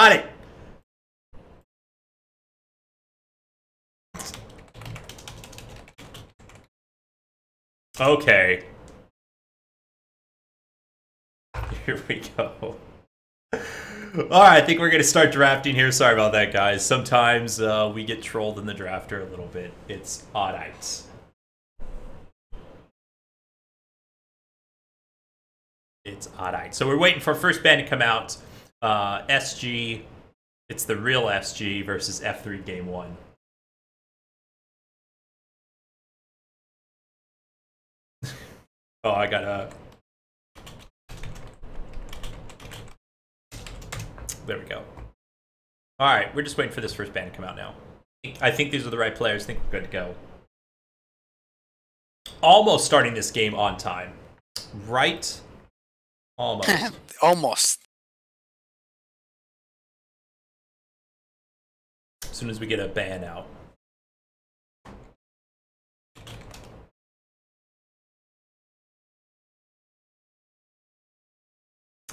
Got it. Okay. Here we go. Alright, I think we're going to start drafting here. Sorry about that, guys. Sometimes we get trolled in the drafter a little bit. It's oddites. It's oddite. So we're waiting for first band to come out. SG. It's the real SG versus F3 Game 1. Oh, I gotta... There we go. Alright, we're just waiting for this first band to come out now. I think these are the right players. I think we're good to go. Almost starting this game on time. Right? Almost. Almost. As soon as we get a ban out.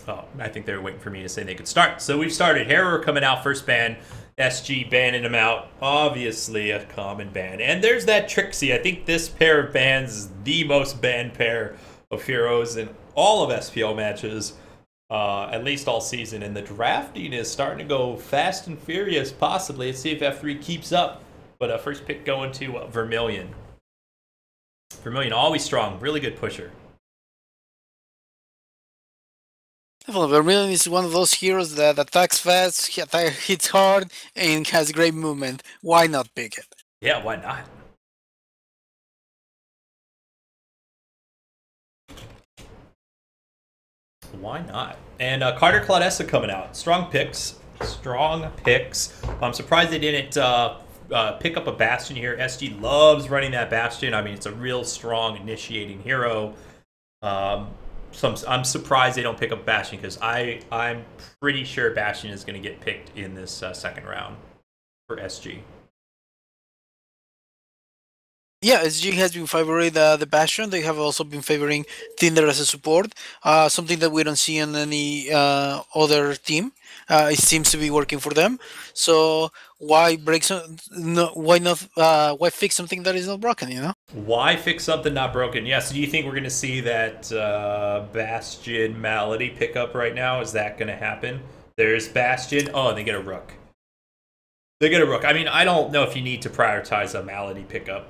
Oh, I think they were waiting for me to say they could start. So we've started. Harrower coming out, first ban. SG banning him out. Obviously a common ban. And there's that Trixie. I think this pair of bans is the most banned pair of heroes in all of SPL matches. At least all season. And the drafting is starting to go fast and furious, possibly. Let's see if F3 keeps up. But first pick going to Vermilion. Vermilion, always strong. Really good pusher. Vermilion is one of those heroes that attacks fast, hits hard, and has great movement. Why not pick it? Yeah, why not? Why not? And Carter Claudessa coming out. Strong picks. Strong picks. I'm surprised they didn't pick up a Bastion here. SG loves running that Bastion. I mean, it's a real strong initiating hero. I'm surprised they don't pick up Bastion because I'm pretty sure Bastion is going to get picked in this second round for SG. Yeah, SG has been favoring the Bastion. They have also been favoring Tinder as a support, something that we don't see on any other team. It seems to be working for them. So why break some? No, why not? Why fix something that is not broken? You know? Why fix something not broken? Yes. Do you think we're going to see that Bastion Malady pick up right now? Is that going to happen? There's Bastion. Oh, and they get a Rook. They get a Rook. I mean, I don't know if you need to prioritize a Malady pickup.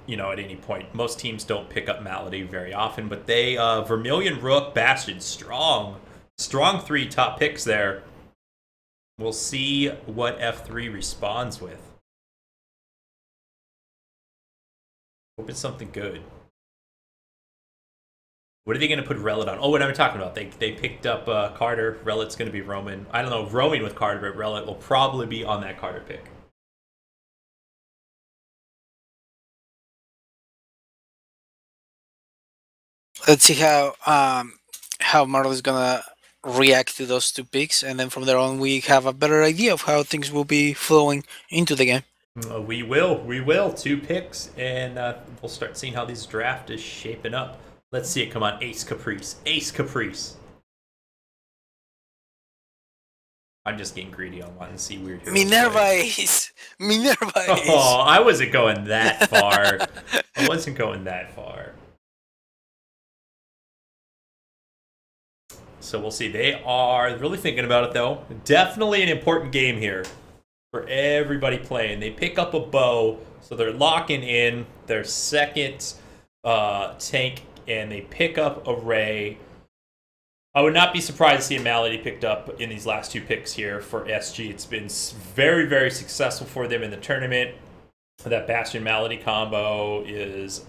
You know, at any point. Most teams don't pick up Malady very often, but they, Vermilion, Rook, Bastion, strong 3 top picks there. We'll see what F3 responds with. Hope it's something good. What are they going to put Relit on? Oh, what am I talking about? They picked up Carter. Relit's going to be roaming. I don't know, roaming with Carter, but Relit will probably be on that Carter pick. Let's see how Marvel is gonna react to those 2 picks, and then from there on we have a better idea of how things will be flowing into the game. We will. 2 picks, and we'll start seeing how this draft is shaping up. Let's see it. Come on, Ace Caprice. I'm just getting greedy on wanting to see weird heroes. Minerva Ace. Oh, I wasn't going that far. I wasn't going that far. So we'll see. They are really thinking about it, though. Definitely an important game here for everybody playing. They pick up a bow, so they're locking in their second tank, and they pick up a Ray. I would not be surprised to see a Malady picked up in these last 2 picks here for SG. It's been very, very successful for them in the tournament. That Bastion Malady combo is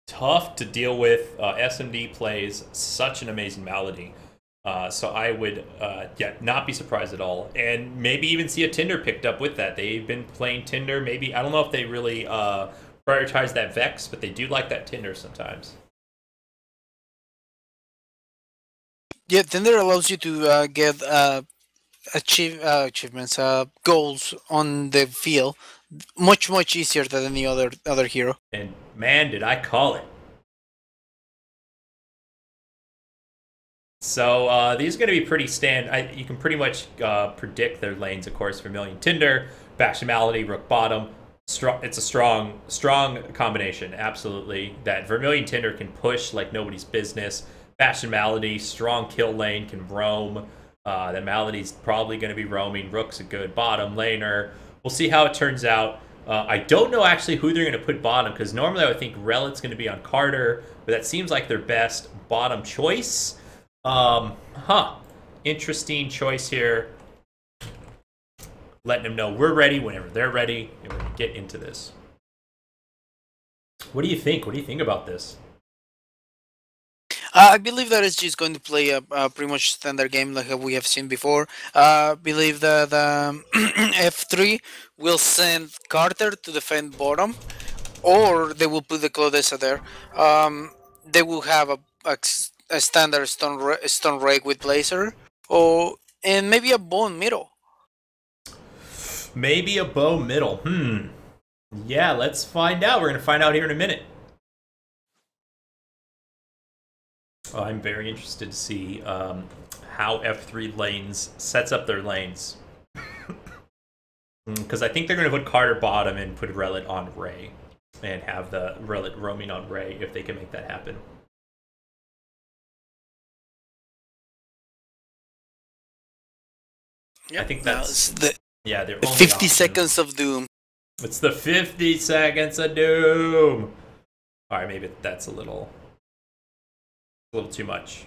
tough to deal with. SMD plays such an amazing Malady. So I would not be surprised at all. And maybe even see a Tinder picked up with that. They've been playing Tinder. Maybe, I don't know if they really prioritize that Vex, but they do like that Tinder sometimes. Yeah, Tinder allows you to get achievements, goals on the field much easier than any other hero. And man, did I call it. So these are going to be pretty you can pretty much predict their lanes, of course. Vermilion Tinder, Bastion Malady, Rook Bottom. It's a strong combination, absolutely. That Vermilion Tinder can push like nobody's business. Bastion Malady, strong kill lane, can roam. Then Malady's probably going to be roaming. Rook's a good bottom laner. We'll see how it turns out. I don't know actually who they're going to put bottom, because normally I would think Relic's going to be on Carter, but that seems like their best bottom choice. Interesting choice here. Letting them know we're ready whenever they're ready, and we're going to get into this. What do you think? What do you think about this? I believe that SG is going to play a pretty much standard game like we have seen before. I believe that F3 will send Carter to defend bottom, or they will put the Claudessa there. They will have a standard stone rake with Blazer, and maybe a bone middle. Maybe a bow middle. Yeah, let's find out. We're going to find out here in a minute. Oh, I'm very interested to see how F3 lanes sets up their lanes. Because I think they're going to put Carter bottom and put Relit on Ray. And have the Relit roaming on Ray if they can make that happen. Yep, I think that's... Yeah, they're the 50 seconds of doom. It's the 50 seconds of doom. All right, maybe that's a little too much.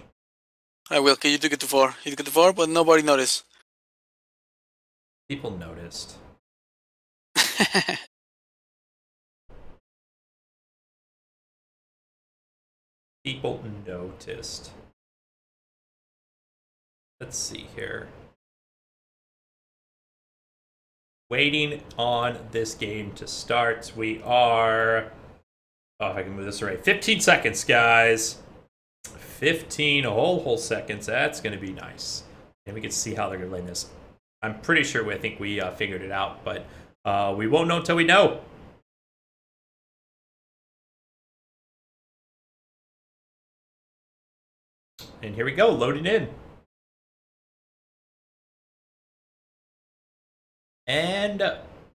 I will. Okay, you took it too far. You took it too far, but nobody noticed. People noticed. People noticed. Let's see here. Waiting on this game to start. We are... Oh, if I can move this right. 15 seconds, guys. 15 whole seconds. That's going to be nice. And we can see how they're going to lane this. I'm pretty sure I think we figured it out, but we won't know until we know. And here we go, loading in. And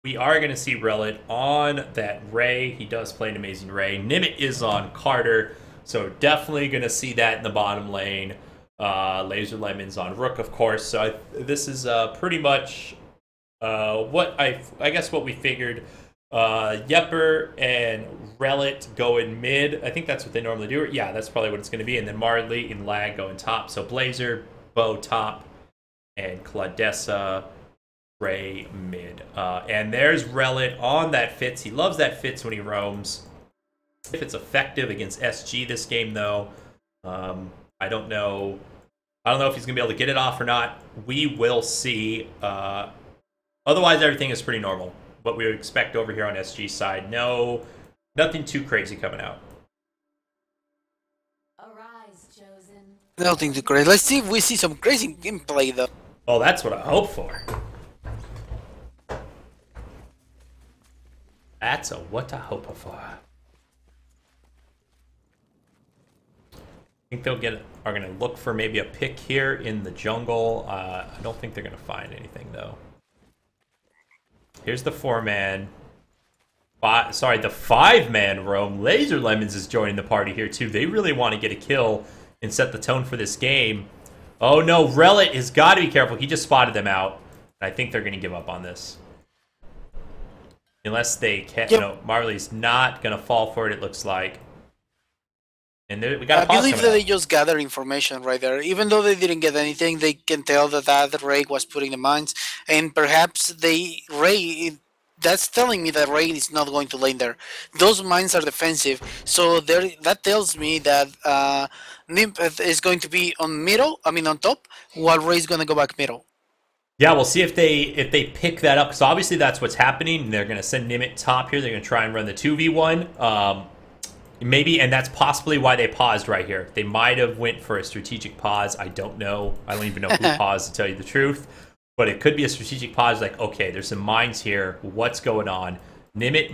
we are going to see Relit on that Ray. He does play an amazing Ray. Nimit is on Carter, so definitely going to see that in the bottom lane. Laser Lemons on Rook, of course. So this is pretty much what I guess what we figured. Yepper and Relit going mid. I think that's what they normally do. Yeah, that's probably what it's going to be. And then Marley and Lag going top. So Blazer, Bow top, and Claudessa, Ray mid. And there's Relit on that Fitz. He loves that Fitz when he roams. If it's effective against SG this game, though, I don't know. I don't know if he's going to be able to get it off or not. We will see. Otherwise, everything is pretty normal. What we would expect over here on SG side. No, nothing too crazy coming out. Arise, chosen. Nothing too crazy. Let's see if we see some crazy gameplay, though. Oh, that's what I hope for. That's what I hope for. I think they'll are going to look for maybe a pick here in the jungle. I don't think they're going to find anything, though. Here's the 4-man. Sorry, the 5-man roam. Laser Lemons is joining the party here, too. They really want to get a kill and set the tone for this game. Oh, no. Relit has got to be careful. He just spotted them out. I think they're going to give up on this. Unless they can. Yep. No, Marley's not going to fall for it, it looks like. And we got I believe that they just gather information right there. Even though they didn't get anything, they can tell that Ray was putting the mines, and perhaps that's telling me that Ray is not going to lane there. Those mines are defensive, so that tells me that Nymph is going to be on top, while Ray is going to go back middle. Yeah, we'll see if they pick that up, because obviously that's what's happening. They're going to send Nimit top here. They're going to try and run the 2v1. Maybe, and that's possibly why they paused right here. They might have went for a strategic pause. I don't know. I don't even know who paused, to tell you the truth. But it could be a strategic pause, like, okay, there's some mines here. What's going on? Nimit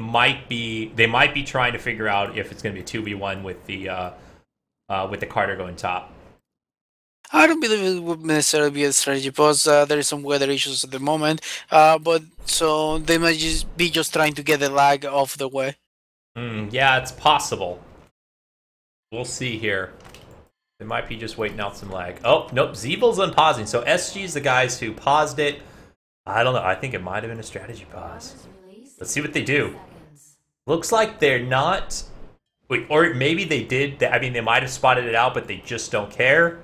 they might be trying to figure out if it's going to be a 2v1 with the Carter going top. I don't believe it would necessarily be a strategy pause. There is some weather issues at the moment, but so they might just be just trying to get the lag off the way. Yeah, it's possible. We'll see here. They might be just waiting out some lag. Oh, nope. Zeebel's unpausing. So SG's the guys who paused it. I don't know. I think it might have been a strategy pause. Let's see what they do. Looks like they're not... Wait, or maybe they did. I mean, they might have spotted it out, but they just don't care.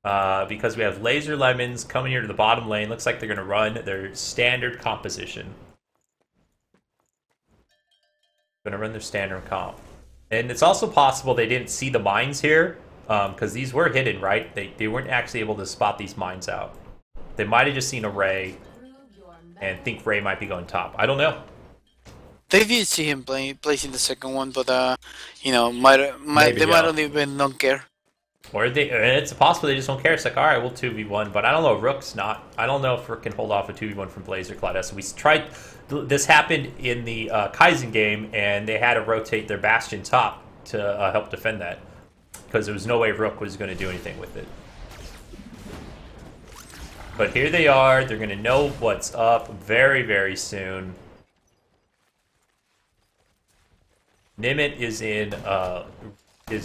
Because we have Laser Lemons coming here to the bottom lane. Looks like they're going to run their standard composition. Going to run their standard comp. And it's also possible they didn't see the mines here. Because these were hidden, right? They weren't actually able to spot these mines out. They might have just seen a Ray and think Ray might be going top. I don't know. They did see him placing the second one, but you know, they might not even not care. Or it's possible they just don't care. It's like, all right, we'll 2v1, but I don't know. Rook's not. I don't know if Rook can hold off a 2v1 from Blaze or Claudessa. We tried. This happened in the Kaizen game, and they had to rotate their Bastion top to help defend that because there was no way Rook was going to do anything with it. But here they are. They're going to know what's up very, very soon. Nimit is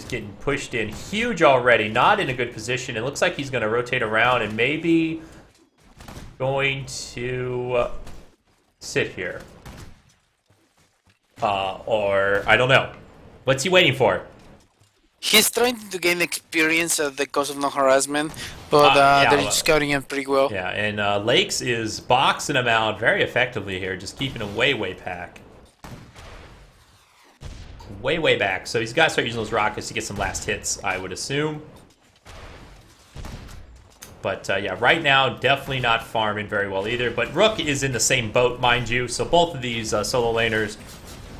getting pushed in huge already, not in a good position. It looks like he's going to rotate around and maybe going to sit here. Or, I don't know. What's he waiting for? He's trying to gain experience at the cost of no harassment, but they're scouting him pretty well. Yeah, and Lakes is boxing him out very effectively here, just keeping him way, way back. Way, way back. So he's got to start using those rockets to get some last hits, I would assume. But yeah, right now, definitely not farming very well either. But Rook is in the same boat, mind you. So both of these solo laners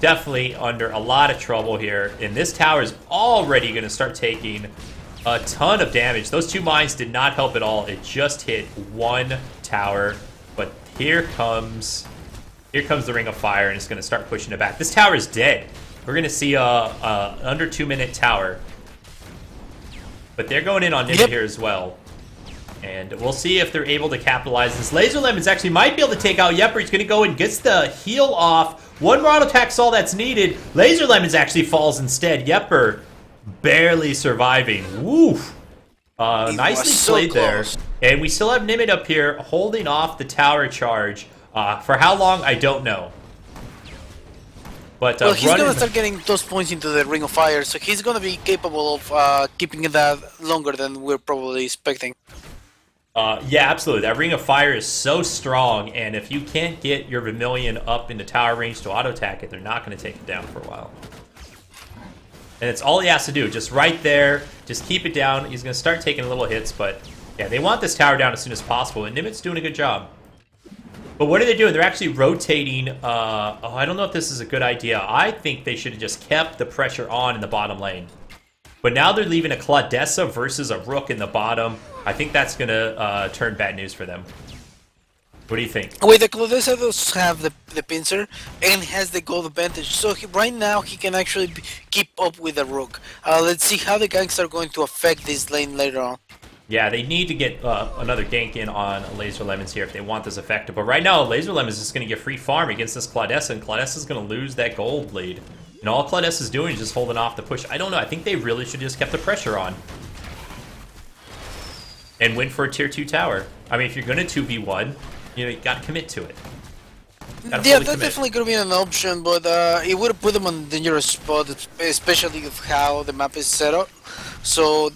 definitely under a lot of trouble here. And this tower is already going to start taking a ton of damage. Those two mines did not help at all. It just hit one tower. But here comes the Ring of Fire, and it's going to start pushing it back. This tower is dead. We're going to see a under 2-minute tower. But they're going in on Nimit here as well. And we'll see if they're able to capitalize this. Laser Lemons actually might be able to take out Yepper. He's going to go and gets the heal off. One more auto attack's all that's needed. Laser Lemons actually falls instead. Yepper barely surviving. Woof. Nicely played there. And we still have Nimit up here holding off the tower charge. For how long, I don't know. But, well, he's going to start getting those points into the Ring of Fire, so he's going to be capable of keeping that longer than we're probably expecting. Yeah, absolutely. That Ring of Fire is so strong, and if you can't get your Vermilion up into tower range to auto-attack it, they're not going to take it down for a while. And it's all he has to do. Just right there, just keep it down. He's going to start taking little hits, but yeah, they want this tower down as soon as possible, and Nimit's doing a good job. But what are they doing? They're actually rotating. I don't know if this is a good idea. I think they should have just kept the pressure on in the bottom lane. But now they're leaving a Claudessa versus a Rook in the bottom. I think that's going to turn bad news for them. What do you think? Wait, the Claudessa does have the pincer and has the gold advantage. So right now he can actually keep up with the Rook. Let's see how the ganks are going to affect this lane later on. Yeah, they need to get another gank in on Laser Lemons here if they want this effective. But right now, Laser Lemons is just going to get free farm against this Claudessa, and Claudessa's going to lose that gold lead. And all Claudessa's doing is just holding off the push. I don't know. I think they really should just kept the pressure on. And went for a tier 2 tower. I mean, if you're going to 2v1, you got to commit to it. Yeah, that's definitely going to be an option, but it would have put them on a dangerous spot, especially with how the map is set up. So,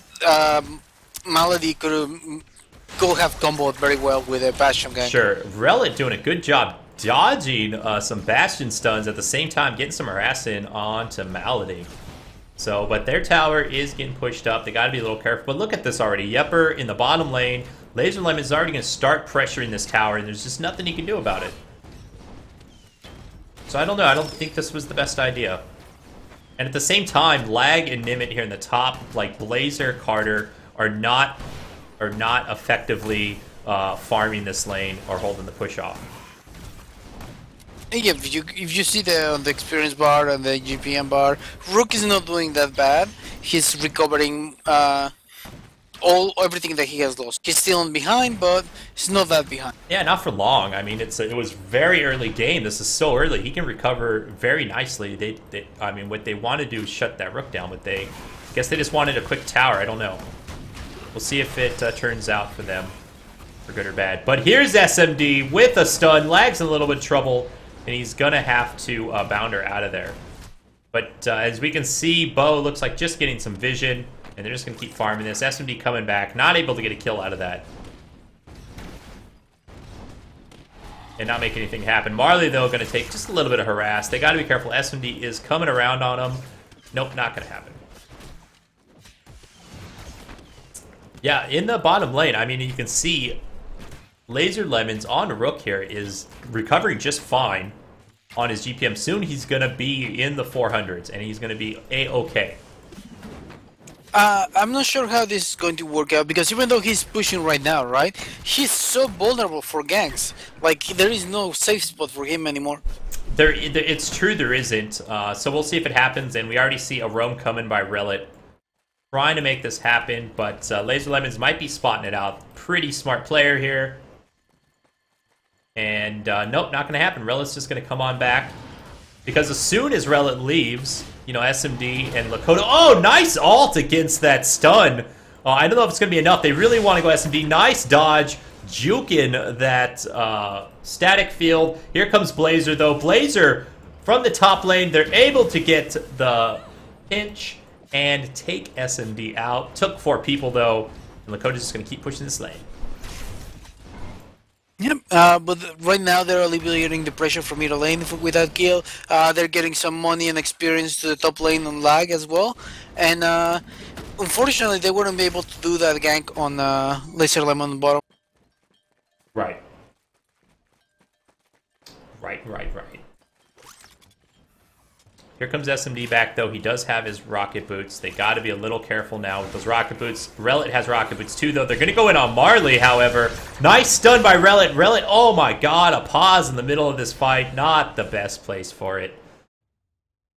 Malady could have comboed very well with a Bastion gank. Sure. Relic doing a good job dodging some Bastion stuns at the same time, getting some harassing onto Malady. So, but their tower is getting pushed up. They got to be a little careful. But look at this already. Yepper in the bottom lane. Laser Lemon is already going to start pressuring this tower, and there's just nothing he can do about it. So I don't know. I don't think this was the best idea. And at the same time, Lag and Nimit here in the top, like Blazer, Carter, are not effectively farming this lane or holding the push off. Yeah, if you see the experience bar and the GPM bar, Rook is not doing that bad. He's recovering everything that he has lost. He's still in behind, but he's not that behind. Yeah, not for long. I mean, it was very early game. This is so early. He can recover very nicely. I mean, what they want to do is shut that rook down, but I guess they just wanted a quick tower. I don't know. We'll see if it turns out for them, for good or bad. But here's SMD with a stun. Lag's in a little bit of trouble, and he's going to have to bounder out of there. But as we can see, Bo looks like just getting some vision, and they're just going to keep farming this. SMD coming back, not able to get a kill out of that. And not make anything happen. Marley, though, going to take just a little bit of harass. They got to be careful. SMD is coming around on him. Nope, not going to happen. Yeah, in the bottom lane, I mean, you can see Laser Lemons on Rook here is recovering just fine on his GPM. Soon he's going to be in the 400s, and he's going to be A-okay. I'm not sure how this is going to work out, because even though he's pushing right now, right, he's so vulnerable for ganks. Like, there is no safe spot for him anymore. It's true there isn't. So we'll see if it happens, and we already see a roam coming by Relit, trying to make this happen, but Laser Lemons might be spotting it out. Pretty smart player here. And nope, not going to happen. Relit's just going to come on back. Because as soon as Relit leaves, you know, SMD and Lakota... Oh, nice ult against that stun. I don't know if it's going to be enough. They really want to go SMD. Nice dodge. Juking that static field. Here comes Blazer, though. Blazer, from the top lane, they're able to get the pinch and take SMD out. Took 4 people, though. And Lakota's just going to keep pushing this lane. Yep, but right now they're alleviating the pressure from middle lane with that kill. They're getting some money and experience to the top lane on lag as well. And unfortunately, they wouldn't be able to do that gank on Laser Lemon on the bottom. Right. Right. Here comes SMD back, though. He does have his rocket boots. They got to be a little careful now with those rocket boots. Relit has rocket boots, too, though. They're going to go in on Marley, however. Nice stun by Relit. Relit, oh my god, a pause in the middle of this fight. Not the best place for it.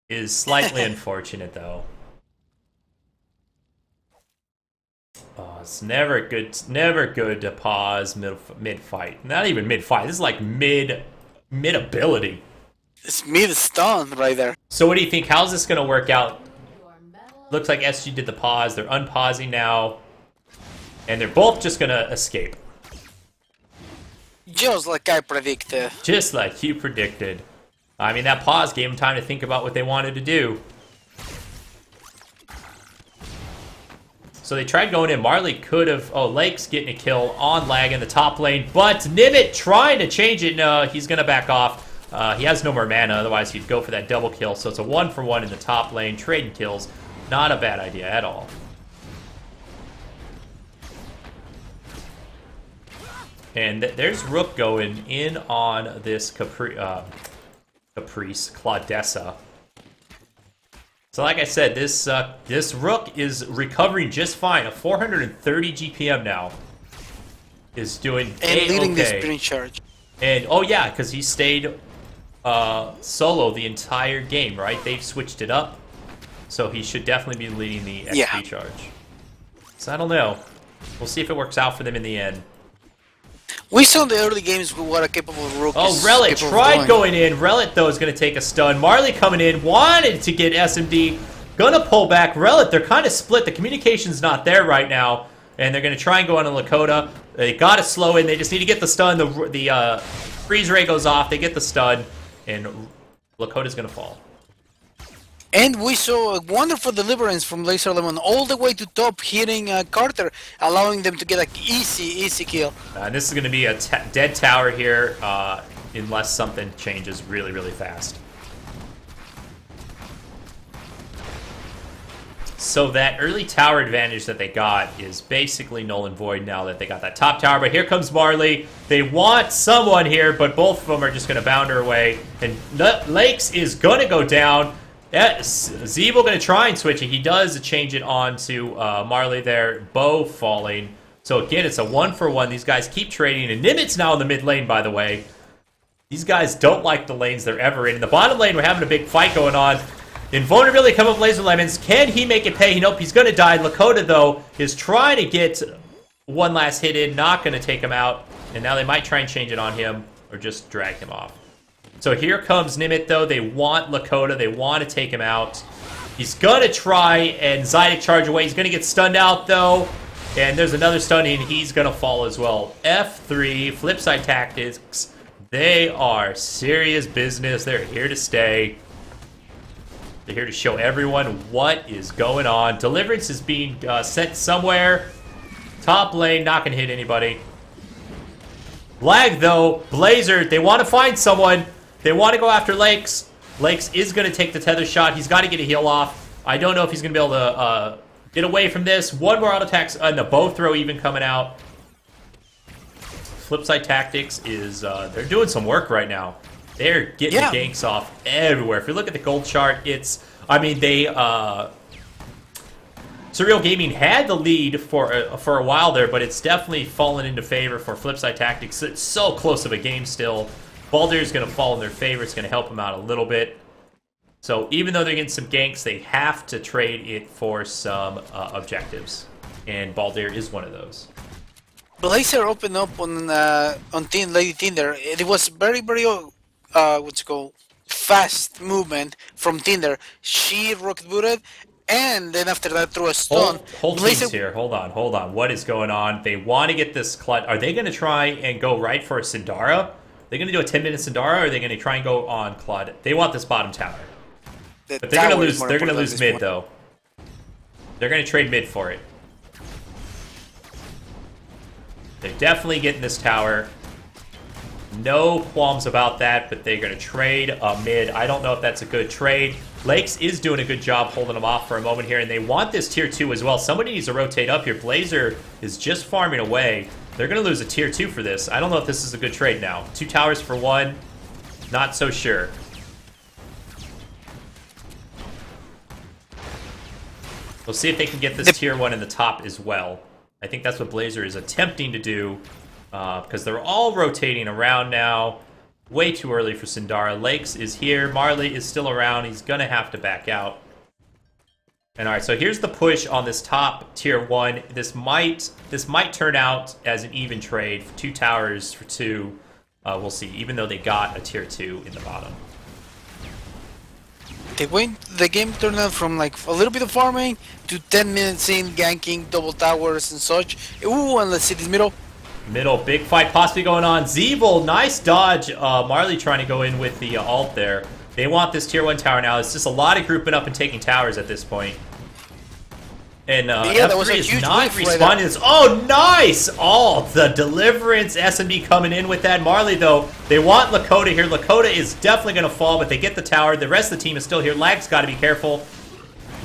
Is slightly unfortunate, though. Oh, it's never good. It's never good to pause mid-fight. Not even mid-fight. This is like mid-ability. It's mid-stun right there. So what do you think? How's this going to work out? Looks like SG did the pause. They're unpausing now. And they're both just going to escape. Just like I predicted. Just like you predicted. I mean, that pause gave them time to think about what they wanted to do. So they tried going in. Marley could have... Oh, Lake's getting a kill on lag in the top lane. But Nimit trying to change it. No, he's going to back off. He has no more mana, otherwise he'd go for that double kill. So it's a 1-for-1 in the top lane. Trading kills. Not a bad idea at all. And there's Rook going in on this Caprice, Claudessa. So like I said, this Rook is recovering just fine. A 430 GPM now. Is doing and leading okay. the sprint charge. And, oh yeah, because he stayed... solo the entire game, right? They've switched it up, so he should definitely be leading the XP charge. So I don't know. We'll see if it works out for them in the end. We saw in the early games what a capable Rook Oh, is Relit capable tried of going in. Relit, though, is going to take a stun. Marley coming in, wanted to get SMD. Gonna pull back. Relit, they're kind of split. The communication's not there right now, and they're going to try and go on to Lakota. They got to slow in. They just need to get the stun. The freeze ray goes off. They get the stun. And Lakota's going to fall. And we saw a wonderful deliverance from Laser Lemon all the way to top, hitting Carter, allowing them to get an easy kill. And this is going to be a dead tower here, unless something changes really, really fast. So that early tower advantage that they got is basically null and void now that they got that top tower. But here comes Marley. They want someone here, but both of them are just going to bounder away. And Lakes is going to go down. Zeeble going to try and switch it. He does change it on to Marley there. Bo falling. So again, it's a 1-for-1. These guys keep trading. And Nimit's now in the mid lane, by the way. These guys don't like the lanes they're ever in. In the bottom lane, we're having a big fight going on. Invulnerability come up Laser Lemons. Can he make it pay? Nope, he's going to die. Lakota, though, is trying to get one last hit in. Not going to take him out. And now they might try and change it on him or just drag him off. So here comes Nimit, though. They want Lakota. They want to take him out. He's going to try and Zydic charge away. He's going to get stunned out, though. And there's another stun, and he's going to fall as well. F3, Flipside Tactics. They are serious business. They're here to stay. They're here to show everyone what is going on. Deliverance is being sent somewhere. Top lane, not going to hit anybody. Lag, though. Blazer, they want to find someone. They want to go after Lakes. Lakes is going to take the tether shot. He's got to get a heal off. I don't know if he's going to be able to get away from this. One more auto attack and the bow throw even coming out. Flipside Tactics is, they're doing some work right now. They're getting the ganks off everywhere. If you look at the gold chart, it's, I mean, they, Surreal Gaming had the lead for a while there, but it's definitely fallen into favor for Flipside Tactics. It's so close of a game still. Baldur's going to fall in their favor. It's going to help them out a little bit. So even though they're getting some ganks, they have to trade it for some objectives. And Baldur is one of those. Blazer opened up on Lady Tinder. It was very, what's it called, fast movement from Tinder. She rocket booted, and then after that threw a stun. Whole team's here. Hold on. What is going on? They want to get this clutch. Are they going to try and go right for a Sindara? They're going to do a 10-minute Sindara, or are they going to try and go on Claude? They want this bottom tower. But they're going to lose. They're going to lose mid, though. They're going to trade mid for it. They're definitely getting this tower. No qualms about that, but they're going to trade a mid. I don't know if that's a good trade. Lakes is doing a good job holding them off for a moment here, and they want this tier 2 as well. Somebody needs to rotate up here. Blazer is just farming away. They're going to lose a tier 2 for this. I don't know if this is a good trade now. 2 towers for 1. Not so sure. We'll see if they can get this tier 1 in the top as well. I think that's what Blazer is attempting to do, because they're all rotating around now. Way too early for Sindara. Lakes is here. Marley is still around. He's going to have to back out. And all right, so here's the push on this top tier 1. This might turn out as an even trade. 2 towers for 2. We'll see, even though they got a tier 2 in the bottom. The game turned out from like a little bit of farming to 10 minutes in, ganking, double towers and such. Ooh, and let's see this middle. Middle, big fight possibly going on. Zeeble, nice dodge. Marley trying to go in with the ult there. They want this tier 1 tower now. It's just a lot of grouping up and taking towers at this point. And F3 is not responding. Oh, nice! Oh, the Deliverance SMD coming in with that. Marley, though, they want Lakota here. Lakota is definitely going to fall, but they get the tower. The rest of the team is still here. Lag's got to be careful.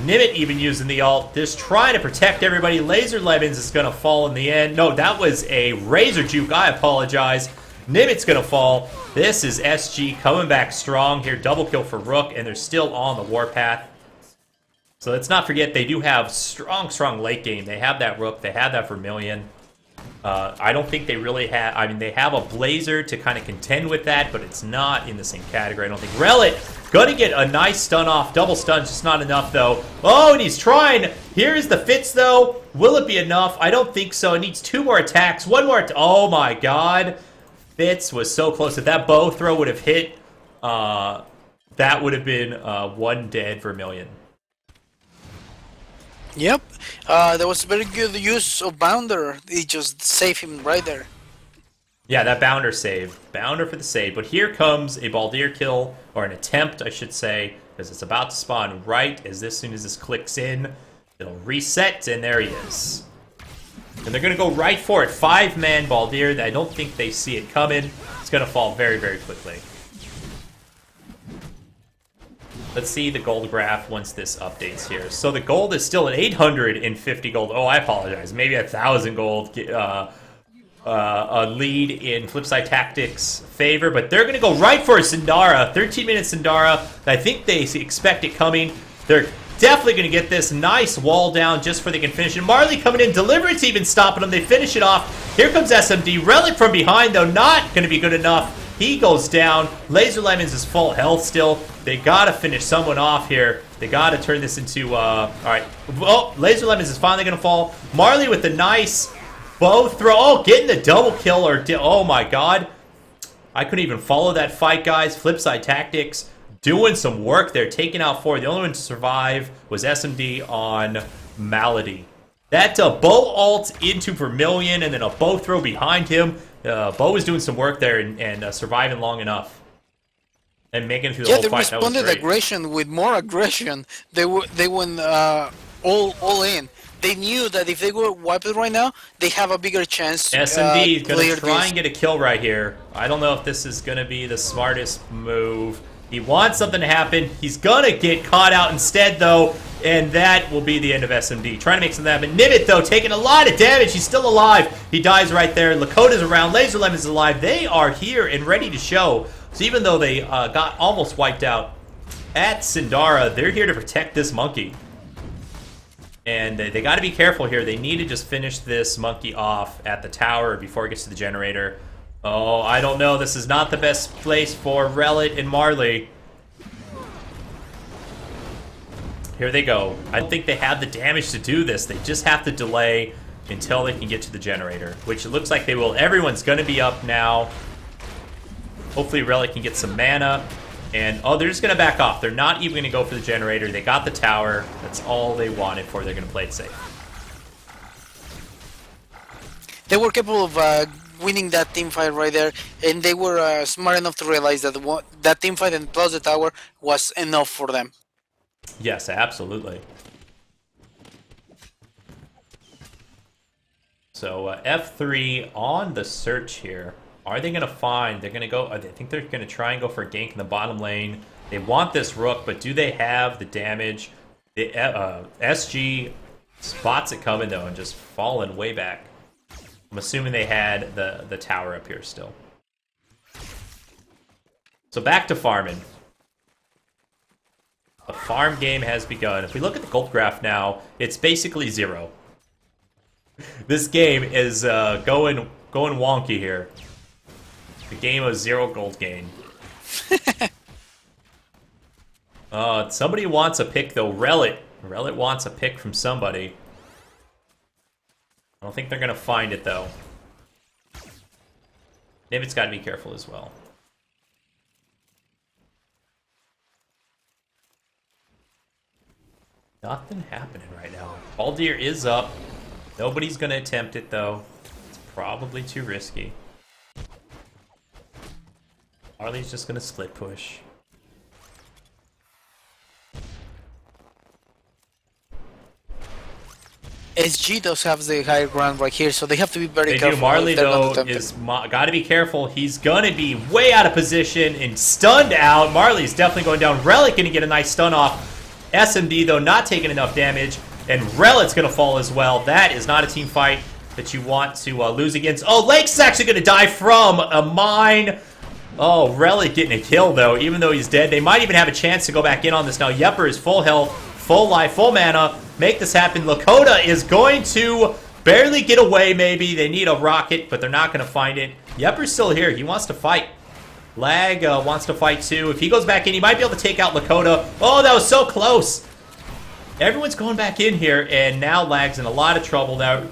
Nimit even using the ult. Just trying to protect everybody. Laser Lemons is going to fall in the end. No, that was a Razor Juke. I apologize. Nimit's going to fall. This is SG coming back strong here. Double kill for Rook, and they're still on the warpath. So let's not forget, they do have strong late game. They have that Rook. They have that Vermilion. I don't think they really have... I mean, they have a Blazer to kind of contend with that, but it's not in the same category, I don't think. Relic, gonna get a nice stun off. Double stun, just not enough, though. Oh, and he's trying. Here's the Fitz, though. Will it be enough? I don't think so. It needs 2 more attacks. 1 more... Oh, my God. Fitz was so close. If that bow throw would have hit, that would have been 1 dead Vermilion. Yep, that was very good use of Bounder. He just saved him right there. Yeah, that Bounder save. Bounder for the save. But here comes a Baldur kill, or an attempt, I should say, because it's about to spawn right as soon as this clicks in. It'll reset, and there he is. And they're going to go right for it. 5-man Baldur. I don't think they see it coming. It's going to fall very, very quickly. Let's see the gold graph once this updates here. So the gold is still at 850 gold. Oh, I apologize. Maybe 1,000 gold a lead in Flipside Tactics' favor. But they're going to go right for a Sindara. 13-minute Sindara. I think they expect it coming. They're definitely going to get this nice wall down just for they can finish it. Marley coming in. Deliverance even stopping them. They finish it off. Here comes SMD. Relic from behind, though, not going to be good enough. He goes down. Laser Lemons is full health still. They got to finish someone off here. They got to turn this into, all right. Oh, Laser Lemons is finally going to fall. Marley with the nice bow throw. Oh, getting the double kill. Oh, my God. I couldn't even follow that fight, guys. Flipside Tactics doing some work there, taking out 4. The only one to survive was SMD on Malady. That bow ult into Vermilion and then a bow throw behind him. Bo was doing some work there and surviving long enough. And making it through the whole fight. They responded aggression with more aggression. They went all in. They knew that if they were wiped right now, they have a bigger chance. SMD is going to try and get a kill right here. I don't know if this is going to be the smartest move. He wants something to happen. He's going to get caught out instead, though. And that will be the end of SMD. Trying to make something happen. Nimit, though, taking a lot of damage. He's still alive. He dies right there. Lakota's around. Laser Lemon's alive. They are here and ready to show. So even though they got almost wiped out at Sindara, they're here to protect this monkey. And they got to be careful here. They need to just finish this monkey off at the tower before it gets to the generator. Oh, I don't know. This is not the best place for Relit and Marley. Here they go. I don't think they have the damage to do this. They just have to delay until they can get to the generator, which it looks like they will. Everyone's going to be up now. Hopefully Relit can get some mana. And, oh, they're just going to back off. They're not even going to go for the generator. They got the tower. That's all they wanted for. They're going to play it safe. They were capable of winning that team fight right there, and they were smart enough to realize that that team fight and plus the tower was enough for them. Yes, absolutely. So F3 on the search here. Are they going to find? They're going to go. I think they're going to try and go for a gank in the bottom lane. They want this rook, but do they have the damage? The SG spots it coming though and just falling way back. I'm assuming they had the tower up here still. So back to farming. The farm game has begun. If we look at the gold graph now, it's basically 0. This game is going wonky here. The game of 0 gold gain. Somebody wants a pick though. Relit wants a pick from somebody. I don't think they're gonna find it though. Nimit's got to be careful as well. Nothing happening right now. Baldir is up. Nobody's gonna attempt it though. It's probably too risky. Marley's just gonna split push. SG does have the higher ground right here, so they have to be very careful. Marley though is got to be careful. He's gonna be way out of position and stunned out. Marley's definitely going down. Relic gonna get a nice stun off. SMD though not taking enough damage, and Relit's gonna fall as well. That is not a team fight that you want to lose against. Oh, Lake's is actually gonna die from a mine. Oh, Relic getting a kill though, even though he's dead. They might even have a chance to go back in on this now. Yepper is full health, full life, full mana. Make this happen. Lakota is going to barely get away, maybe. They need a rocket, but they're not going to find it. Yepper's still here. He wants to fight. Lag wants to fight too. If he goes back in, he might be able to take out Lakota. Oh, that was so close. Everyone's going back in here, and now Lag's in a lot of trouble now.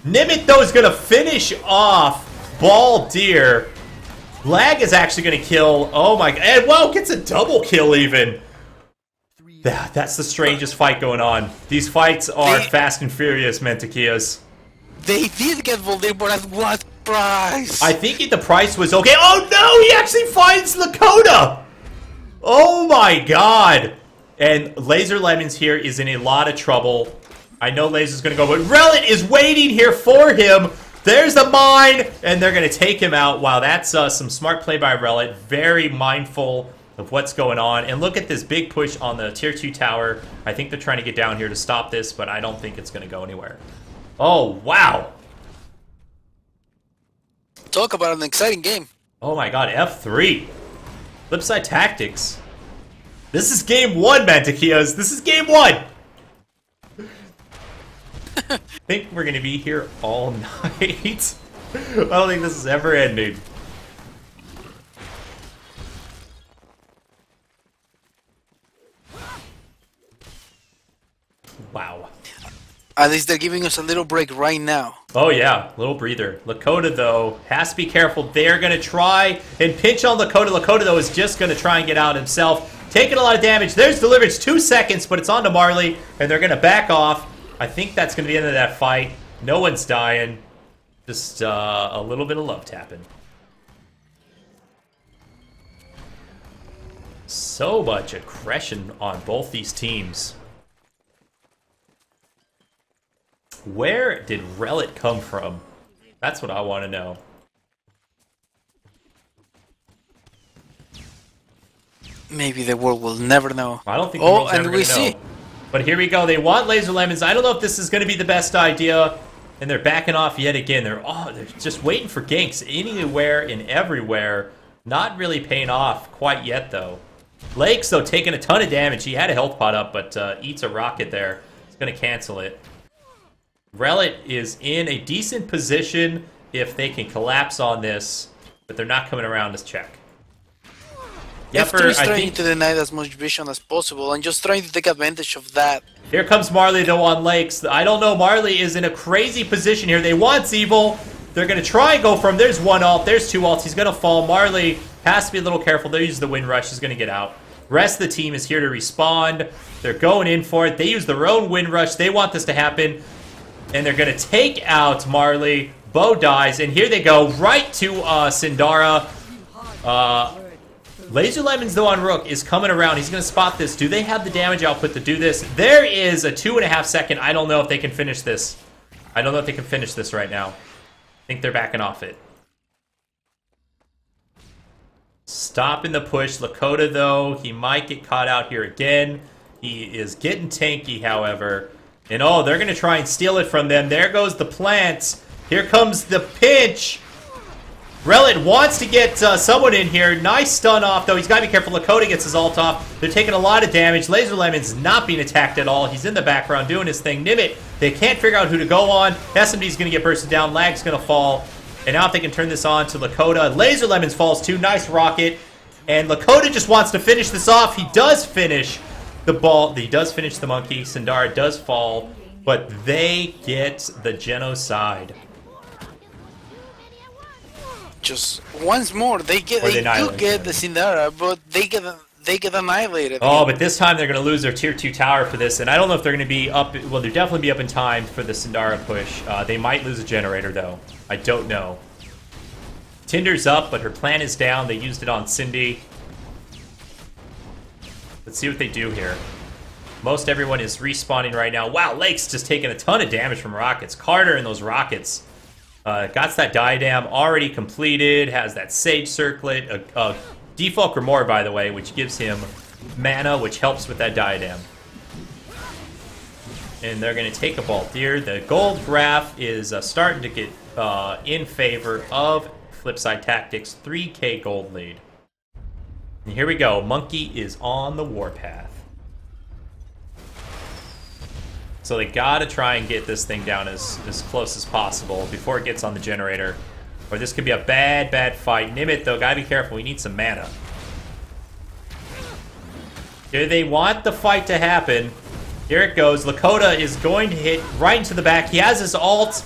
Nimit, though, is going to finish off Baldir. Lag is actually going to kill. Oh, my God. And, whoa, gets a double kill even. That's the strangest fight going on. These fights are fast and furious, Mentakias. They did get Voldir, but at what price? I think the price was okay. Oh no, he actually finds Lakota! Oh my God. And Laser Lemons here is in a lot of trouble. I know Laser's gonna go, but Relit is waiting here for him. There's the mine, and they're gonna take him out. Wow, that's some smart play by Relit. Very mindful of what's going on. And look at this big push on the tier 2 tower. I think they're trying to get down here to stop this, but I don't think it's going to go anywhere. Oh, wow. Talk about an exciting game. Oh my God, F3. Flipside Tactics. This is game 1, Mantakios. This is game 1. I think we're going to be here all night. I don't think this is ever ending. Wow. At least they're giving us a little break right now. Oh, yeah. Little breather. Lakota, though, has to be careful. They're going to try and pinch on Lakota. Lakota, though, is just going to try and get out himself. Taking a lot of damage. There's deliverance. 2 seconds, but it's on to Marley, and they're going to back off. I think that's going to be the end of that fight. No one's dying. Just a little bit of love tapping. So much aggression on both these teams. Where did Relic come from? That's what I want to know. Maybe the world will never know. I don't think the world's and ever we going to know. see. But here we go. They want Laser Lemons. I don't know if this is going to be the best idea. And they're backing off yet again. They're just waiting for ganks anywhere and everywhere. Not really paying off quite yet, though. Lakes, though, taking a ton of damage. He had a health pot up, but eats a rocket there. He's going to cancel it. Relic is in a decent position if they can collapse on this, but they're not coming around to check. After he's trying to deny as much vision as possible and just trying to take advantage of that. Here comes Marley, though, on Lakes. I don't know. Marley is in a crazy position here. They want Zeeble. They're going to try and go from. There's 1 ult. There's 2 ults. He's going to fall. Marley has to be a little careful. They use the wind rush. He's going to get out. Rest of the team is here to respond. They're going in for it. They use their own wind rush. They want this to happen. And they're going to take out Marley. Bo dies. And here they go. Right to Sindara. Laser Lemons, though, on Rook is coming around. He's going to spot this. Do they have the damage output to do this? There is a 2.5 second. I don't know if they can finish this. I don't know if they can finish this right now. I think they're backing off it. Stopping the push. Lakota, though, he might get caught out here again. He is getting tanky, however. And, oh, they're going to try and steal it from them. There goes the plants. Here comes the pinch. Relic wants to get someone in here. Nice stun off, though. He's got to be careful. Lakota gets his ult off. They're taking a lot of damage. Laser Lemon's not being attacked at all. He's in the background doing his thing. Nimit, they can't figure out who to go on. SMD's going to get bursted down. Lag's going to fall. And now if they can turn this on to Lakota. Laser Lemons falls too. Nice rocket. And Lakota just wants to finish this off. He does finish the ball. He does finish the monkey. Sindara does fall. But they get the genocide. Just once more, they do get the Sindara, but they get annihilated. Oh, but this time they're going to lose their tier 2 tower for this, and I don't know if they're going to be up. Well, they'll definitely be up in time for the Sindara push. They might lose a generator, though. I don't know. Tinder's up, but her plan is down. They used it on Cindy. Let's see what they do here. Most everyone is respawning right now. Wow, Lake's just taking a ton of damage from rockets. Carter and those rockets. Got that diadem already completed. Has that sage circlet. A default grimoire, by the way, which gives him mana, which helps with that diadem. And they're going to take a ball here. The gold graph is starting to get in favor of Flipside Tactics. 3k gold lead. And here we go. Monkey is on the warpath. So they gotta try and get this thing down as close as possible before it gets on the generator. Or this could be a bad fight. Nimit, though, gotta be careful. We need some mana. Here they want the fight to happen. Here it goes. Lakota is going to hit right into the back. He has his ult.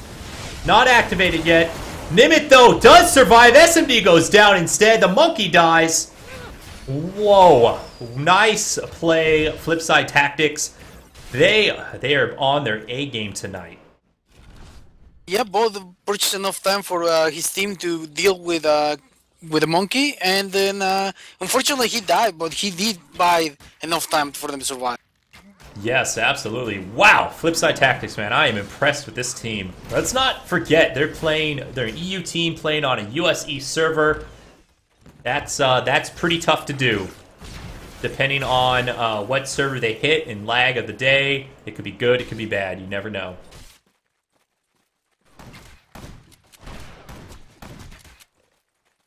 Not activated yet. Nimit, though, does survive. SMD goes down instead. The monkey dies. Whoa. Nice play. Flipside Tactics. They are on their A game tonight. Yeah, both purchased enough time for his team to deal with the monkey, and then unfortunately he died, but he did buy enough time for them to survive. Yes, absolutely. Wow, Flipside Tactics, man, I am impressed with this team. Let's not forget they're an EU team playing on a US East server. That's pretty tough to do. Depending on what server they hit and lag of the day, it could be good, it could be bad. You never know.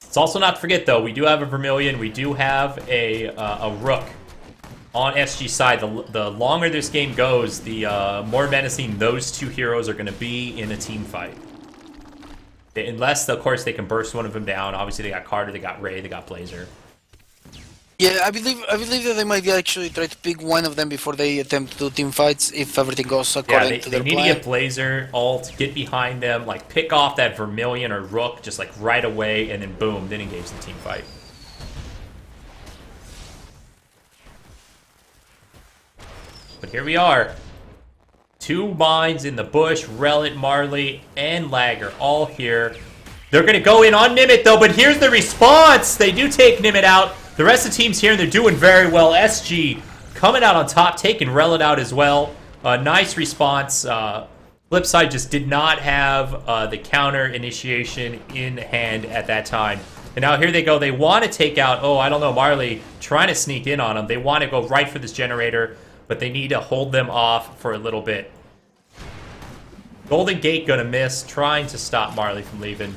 Let's also not forget, though, we do have a Vermilion, we do have a Rook on SG side. The longer this game goes, the more menacing those two heroes are going to be in a team fight. Unless, of course, they can burst one of them down. Obviously, they got Carter, they got Ray, they got Blazer. Yeah, I believe that they might actually try to pick one of them before they attempt to do team fights if everything goes Yeah, according to they their need to plan. get Blazer, ult, get behind them, like pick off that Vermilion or Rook just like right away, and then boom, then engage the team fight. But here we are. Two mines in the bush, Relit, Marley, and Lag are all here. They're going to go in on Nimit, though, but here's the response. They do take Nimit out. The rest of the team's here, and they're doing very well. SG coming out on top, taking Relit out as well. Nice response. Flipside just did not have the counter initiation in hand at that time. And now here they go. They want to take out, oh, I don't know, Marley trying to sneak in on them. They want to go right for this generator, but they need to hold them off for a little bit. Golden Gate gonna miss, trying to stop Marley from leaving.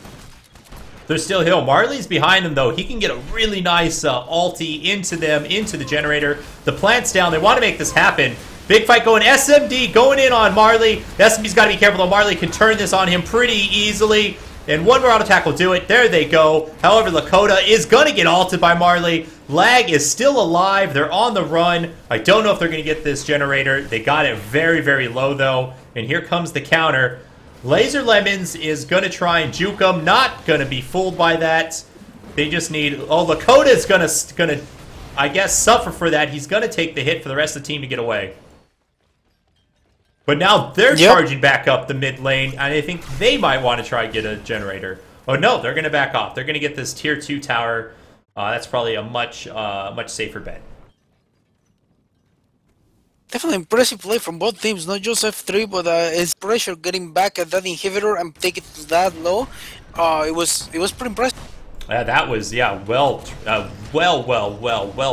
They're still here. Marley's behind them, though. He can get a really nice ulti into them, into the generator. The plant's down. They want to make this happen. Big fight going. SMD going in on Marley. SMD's got to be careful, though. Marley can turn this on him pretty easily. And one more auto attack will do it. There they go. However, Lakota is going to get ulted by Marley. Lag is still alive. They're on the run. I don't know if they're going to get this generator. They got it very, very low, though. And here comes the counter. Laser Lemons is going to try and juke them. Not going to be fooled by that. They just need... Oh, Lakota is going to, I guess, suffer for that. He's going to take the hit for the rest of the team to get away. But now they're charging back up the mid lane, and I think they might want to try and get a generator. Oh, no, they're going to back off. They're going to get this tier 2 tower. That's probably a much safer bet. Definitely impressive play from both teams, not just F3, but his pressure getting back at that inhibitor and take it to that low. It was pretty impressive. That was, yeah, well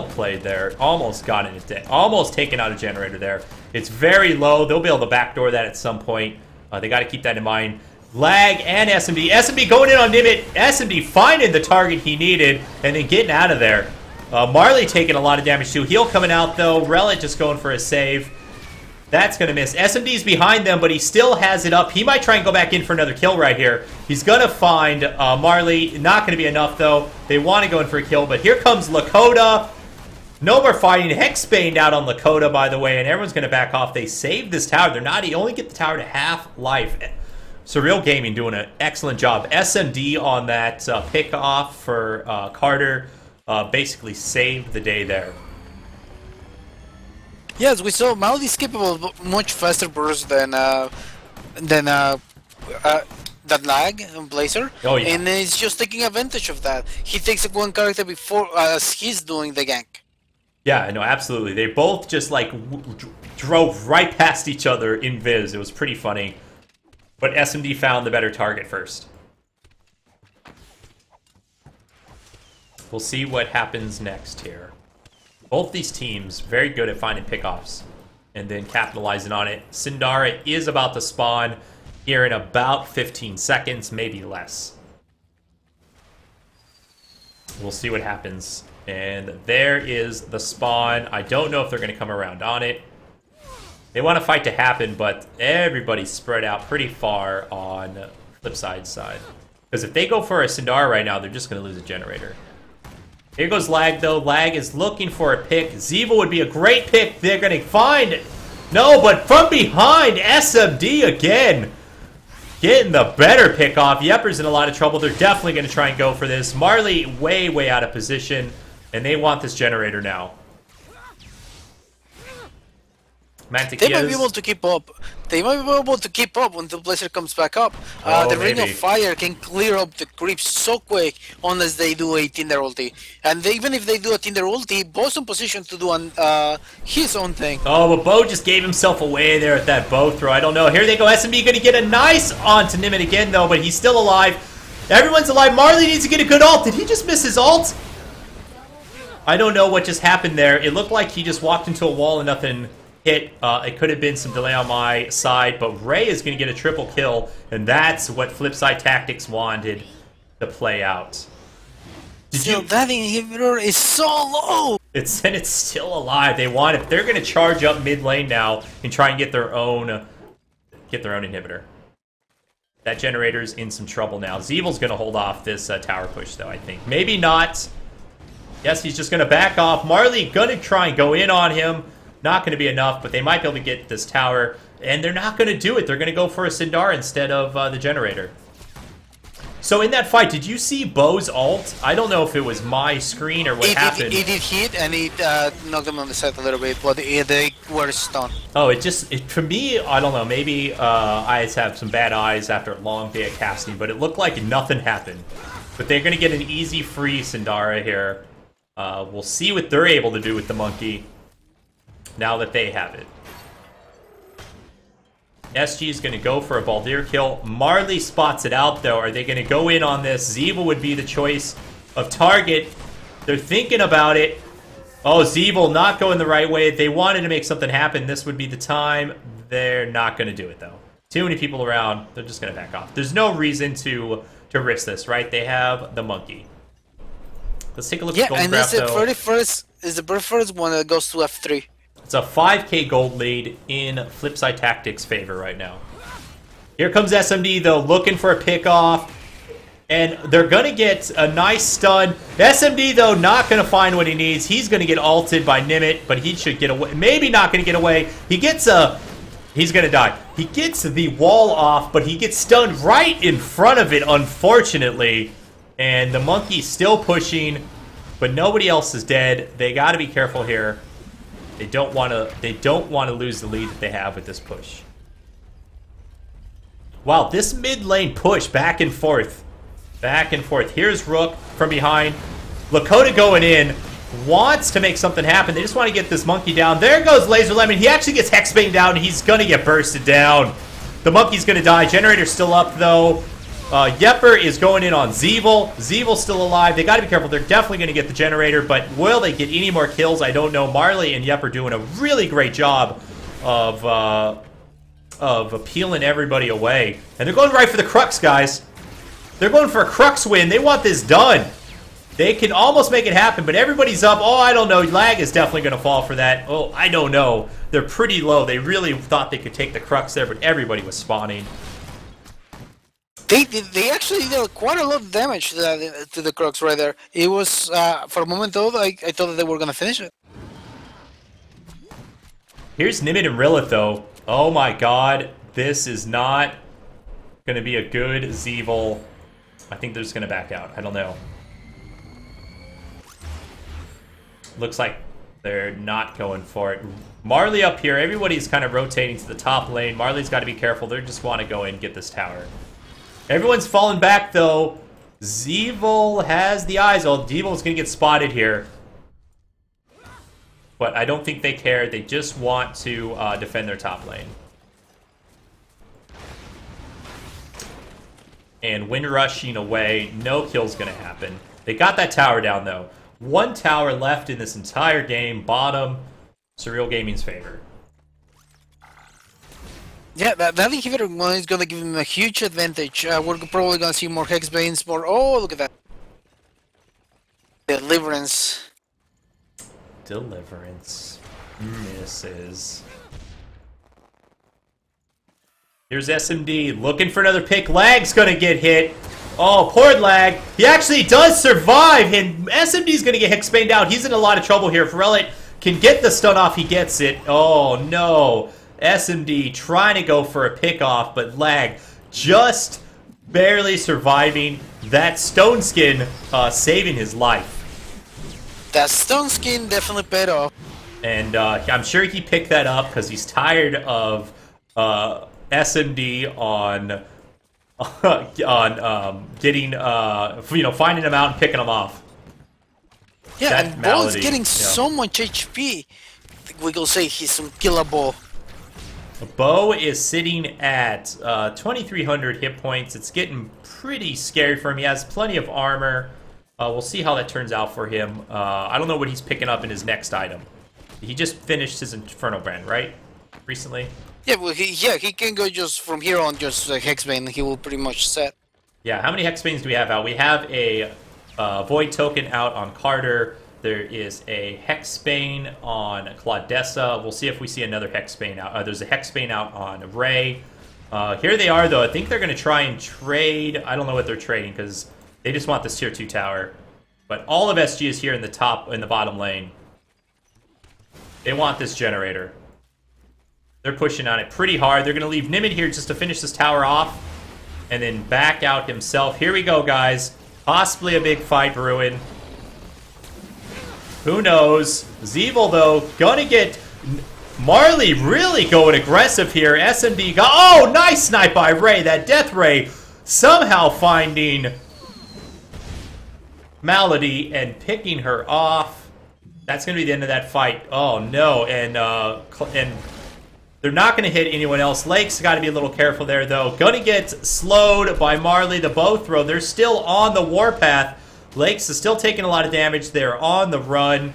played there. Almost got it. Almost taken out a generator there. It's very low. They'll be able to backdoor that at some point. They got to keep that in mind. Lag and SMD. SMD going in on Nimit. SMD finding the target he needed and then getting out of there. Marley taking a lot of damage too. Heal coming out though. Relit just going for a save. That's going to miss. SMD's behind them, but he still has it up. He might try and go back in for another kill right here. He's going to find Marley. Not going to be enough though. They want to go in for a kill, but here comes Lakota. No more fighting. Hexbane out on Lakota, by the way, and everyone's going to back off. They saved this tower. They're not. You only get the tower to half life. Surreal Gaming doing an excellent job. SMD on that pick off for Carter. Basically saved the day there. Yes, we saw Maldi's capable of much faster burst than that Lag and Blazer. Oh, yeah. And he's just taking advantage of that. He takes one character before as he's doing the gank. Yeah, no, absolutely. They both just like drove right past each other in Viz. It was pretty funny. But SMD found the better target first. We'll see what happens next here. Both these teams very good at finding pickoffs and then capitalizing on it. Sindara is about to spawn here in about 15 seconds, maybe less. We'll see what happens. And there is the spawn. I don't know if they're going to come around on it. They want a fight to happen, but everybody's spread out pretty far on Flipside's side. Because if they go for a Sindara right now, they're just going to lose a generator. Here goes Lag, though. Lag is looking for a pick. Ziva would be a great pick. They're going to find it. No, but from behind, SMD again. Getting the better pick off. Yepper's in a lot of trouble. They're definitely going to try and go for this. Marley way out of position. And they want this generator now. They might be able to keep up. They might be able to keep up until Blazer comes back up. The Ring of Fire can clear up the creeps so quick unless they do a Tinder ulti. And even if they do a Tinder ulti, Bo's in position to do his own thing. Oh, but Bo just gave himself away there at that bow throw. I don't know. Here they go. SMB going to get a nice onto Nimit again, though, but he's still alive. Everyone's alive. Marley needs to get a good ult. Did he just miss his ult? I don't know what just happened there. It looked like he just walked into a wall and nothing hit. It could have been some delay on my side, but Ray is going to get a triple kill, and that's what Flipside Tactics wanted to play out. That inhibitor is so low. It's still alive. They want it. They're going to charge up mid lane now and try and get their own inhibitor. That generator's in some trouble now. Zevil's going to hold off this tower push, though. I think maybe not. Yes, he's just going to back off. Marley going to try and go in on him. Not going to be enough, but they might be able to get this tower. And they're not going to do it. They're going to go for a Sindara instead of the generator. So in that fight, did you see Bo's ult? I don't know if it was my screen or what happened. It did hit, and it knocked them on the side a little bit, but they were stunned. Oh, for me, I don't know. Maybe I just have some bad eyes after a long day of casting, but it looked like nothing happened. But they're going to get an easy free Sindara here. We'll see what they're able to do with the monkey now that they have it. SG is going to go for a Baldir kill. Marley spots it out, though. Are they going to go in on this? Zeevil would be the choice of target. They're thinking about it. Oh, Zeevil not going the right way. If they wanted to make something happen, this would be the time. They're not going to do it, though. Too many people around. They're just going to back off. There's no reason to risk this, right? They have the monkey. Let's take a look at Golden Graph, though. Is the very first one that goes to F3. It's a 5k gold lead in Flipside Tactics' favor right now. Here comes SMD, though, looking for a pick-off. And they're going to get a nice stun. SMD, though, not going to find what he needs. He's going to get ulted by Nimit, but he should get away. Maybe not going to get away. He's going to die. He gets the wall off, but he gets stunned right in front of it, unfortunately. And the monkey's still pushing, but nobody else is dead. They got to be careful here. They don't want to lose the lead that they have with this push. Wow, this mid lane push back and forth. Back and forth. Here's Rook from behind. Lakota going in. Wants to make something happen. They just want to get this monkey down. There goes Laser Lemon. He actually gets Hexbane down. He's going to get bursted down. The monkey's going to die. Generator's still up, though. Yepper is going in on Zeevil. Zeevil's still alive. They got to be careful. They're definitely going to get the generator, but will they get any more kills? I don't know. Marley and Yepper doing a really great job of peeling everybody away. And they're going right for the Crux, guys. They're going for a Crux win. They want this done. They can almost make it happen, but everybody's up. Oh, I don't know. Lag is definitely going to fall for that. Oh, I don't know. They're pretty low. They really thought they could take the Crux there, but everybody was spawning. They actually did quite a lot of damage to the Crux right there. It was, for a moment though, I thought that they were going to finish it. Here's Nimit and Rilith, though. Oh my god. This is not going to be a good Zeevil. I think they're just going to back out. I don't know. Looks like they're not going for it. Marley up here. Everybody's kind of rotating to the top lane. Marley's got to be careful. They just want to go in and get this tower. Everyone's falling back, though. Zeevil has the eyes. Oh, Zeevil's going to get spotted here. But I don't think they care. They just want to defend their top lane. And wind rushing away. No kill's going to happen. They got that tower down, though. One tower left in this entire game. Bottom. Surreal Gaming's favor. Yeah, that inhibitor one is going to give him a huge advantage. We're probably going to see more Hexbanes, more... Oh, look at that. Deliverance. Deliverance. Misses. Here's SMD looking for another pick. Lag's going to get hit. Oh, poor Lag. He actually does survive, and SMD's going to get Hexbane down. He's in a lot of trouble here. If Relic can get the stun off, he gets it. Oh, no. SMD trying to go for a pick off, but Lag just barely surviving. That Stone Skin saving his life. That Stone Skin definitely paid off. And I'm sure he picked that up because he's tired of SMD on getting finding him out and picking him off. Yeah, that and Bo is malady, getting so much HP. We could say he's unkillable. Bo is sitting at 2,300 hit points. It's getting pretty scary for him. He has plenty of armor. We'll see how that turns out for him. I don't know what he's picking up in his next item. He just finished his Inferno brand, right? Recently? Yeah, well, he can go just from here on, just Hexbane. He will pretty much set. Yeah, how many Hexbanes do we have out? We have a Void token out on Carter. There is a Hexbane on Claudessa. We'll see if we see another Hexbane out. There's a Hexbane out on Ray. Here they are, though. I think they're going to try and trade. I don't know what they're trading because they just want this tier 2 tower. But all of SG is here in the bottom lane. They want this generator. They're pushing on it pretty hard. They're going to leave Nimit here just to finish this tower off. And then back out himself. Here we go, guys. Possibly a big fight brewing. Who knows? Zeevil, though, gonna get Marley really going aggressive here. SMD got... Oh, nice snipe by Ray. That Death Ray somehow finding Malady and picking her off. That's going to be the end of that fight. Oh, no. And they're not going to hit anyone else. Lake's got to be a little careful there, though. Gonna get slowed by Marley, the bow throw. They're still on the warpath. Lakes is still taking a lot of damage. They're on the run.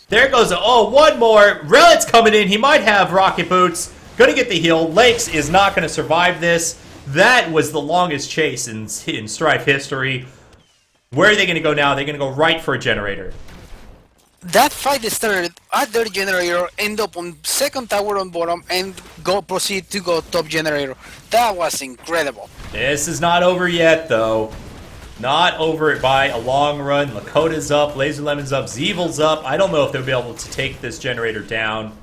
There goes... Oh, one more. Relic's coming in. He might have rocket boots. Gonna get the heal. Lakes is not going to survive this. That was the longest chase in Strife history. Where are they going to go now? They're going to go right for a generator. That fight started at their generator, end up on second tower on bottom, and proceed to go top generator. That was incredible. This is not over yet, though. Not over by a long run. Lakota's up, Laser Lemon's up, Zeevil's up. I don't know if they'll be able to take this generator down.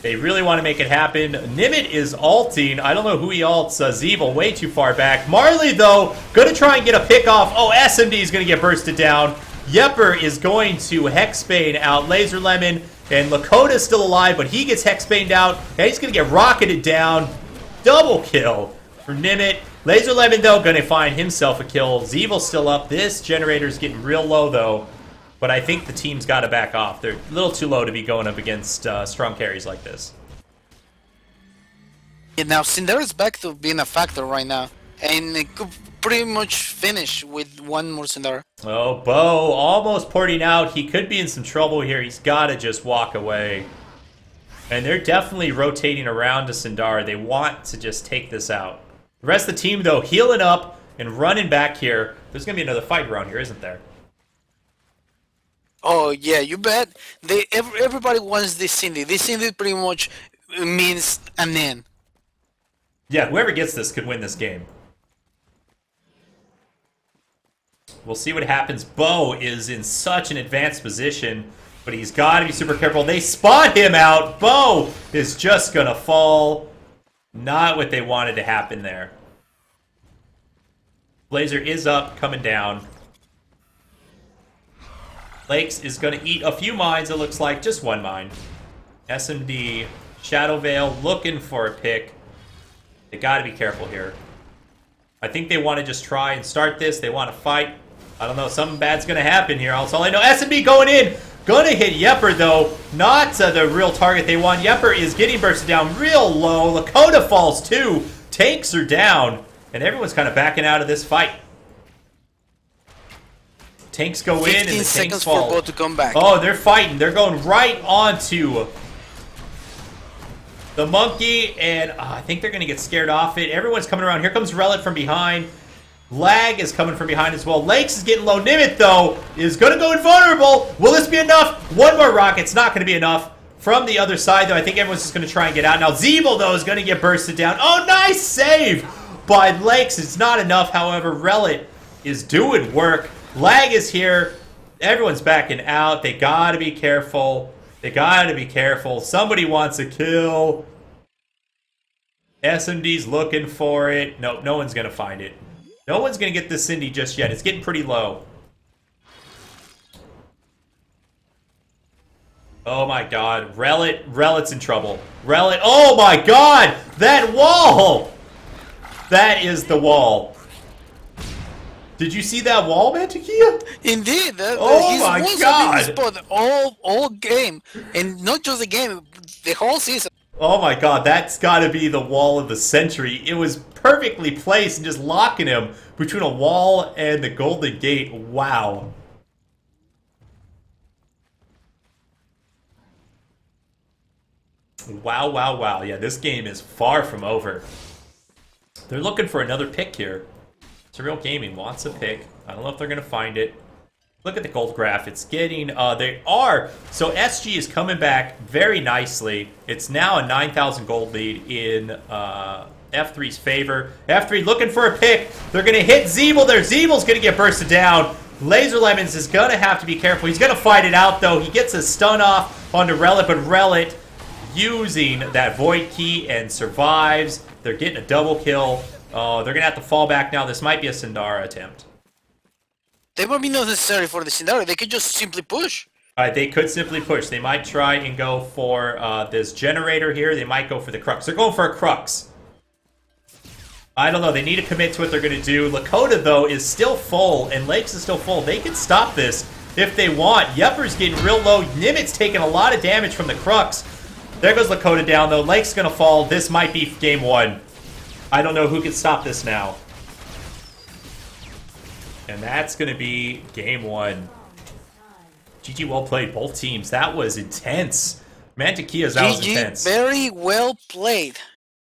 They really want to make it happen. Nimit is ulting. I don't know who he ults. Zeevil way too far back. Marley, though, going to try and get a pick off. Oh, SMD is going to get bursted down. Yepper is going to Hexbane out. Laser Lemon and Lakota's still alive, but he gets Hexbaned out. And he's going to get rocketed down. Double kill for Nimit. Laser Lemon, though, going to find himself a kill. Zeevil's still up. This generator's getting real low, though. But I think the team's got to back off. They're a little too low to be going up against strong carries like this. Yeah, now Sindara's back to being a factor right now. And it could pretty much finish with one more Sindara. Oh, Bo almost porting out. He could be in some trouble here. He's got to just walk away. And they're definitely rotating around to Sindara. They want to just take this out. The rest of the team, though, healing up and running back here. There's going to be another fight around here, isn't there? Oh, yeah, you bet. Everybody wants this Cindy. This Cindy pretty much means an end. Yeah, whoever gets this could win this game. We'll see what happens. Bo is in such an advanced position, but he's got to be super careful. They spot him out. Bo is just going to fall. Not what they wanted to happen there. Blazer is up, coming down. Lakes is going to eat a few mines, it looks like. Just one mine. SMD, Shadow Veil, looking for a pick. They got to be careful here. I think they want to just try and start this. They want to fight. I don't know. Something bad's going to happen here. That's all I know. SMD going in. Going to hit Yepper, though. Not the real target they want. Yepper is getting bursted down real low. Lakota falls, too. Tanks are down. And everyone's kind of backing out of this fight. Tanks go in and the 15 seconds tanks fall. for Bo to come back. Oh, they're fighting. They're going right onto the monkey, and I think they're going to get scared off it. Everyone's coming around. Here comes Relic from behind. Lag is coming from behind as well. Lakes is getting low. Nimit, though, is going to go invulnerable. Will this be enough? One more rocket's not going to be enough. From the other side, though, I think everyone's just going to try and get out. Now, Zeeble, though, is going to get bursted down. Oh, nice save by Lakes. It's not enough, however. Relic is doing work. Lag is here. Everyone's backing out. They got to be careful. They got to be careful. Somebody wants a kill. SMD's looking for it. No, no one's going to find it. No one's going to get this Cindy just yet. It's getting pretty low. Oh my god. Relic's in trouble. Relic. Oh my god! That wall! That is the wall. Did you see that wall, Mantequilla? Indeed. Oh my god! Spot all game. And not just the game, the whole season. Oh my god, that's gotta be the wall of the century. It was perfectly placed and just locking him between a wall and the Golden Gate. Wow. Wow, wow, wow. Yeah, this game is far from over. They're looking for another pick here. Surreal Gaming wants a pick. I don't know if they're going to find it. Look at the gold graph. It's getting... they are... So SG is coming back very nicely. It's now a 9,000 gold lead in F3's favor. F3 looking for a pick. They're going to hit Zeeble there. Zeeble's going to get bursted down. Laser Lemons is going to have to be careful. He's going to fight it out, though. He gets a stun off onto Relit, but Relit using that Void Key and survives. They're getting a double kill. Oh, they're going to have to fall back now. This might be a Sindara attempt. They might be not necessary for the Sindara. They could just simply push. They could simply push. They might try and go for this generator here. They might go for the Crux. They're going for a Crux. I don't know. They need to commit to what they're going to do. Lakota, though, is still full, and Lakes is still full. They can stop this if they want. Yepper's getting real low. Nimit's taking a lot of damage from the Crux. There goes Lakota down, though. Lake's going to fall. This might be game one. I don't know who can stop this now. And that's going to be game one. GG, well played, both teams. That was intense. Mantequillas, that was intense. Very well played.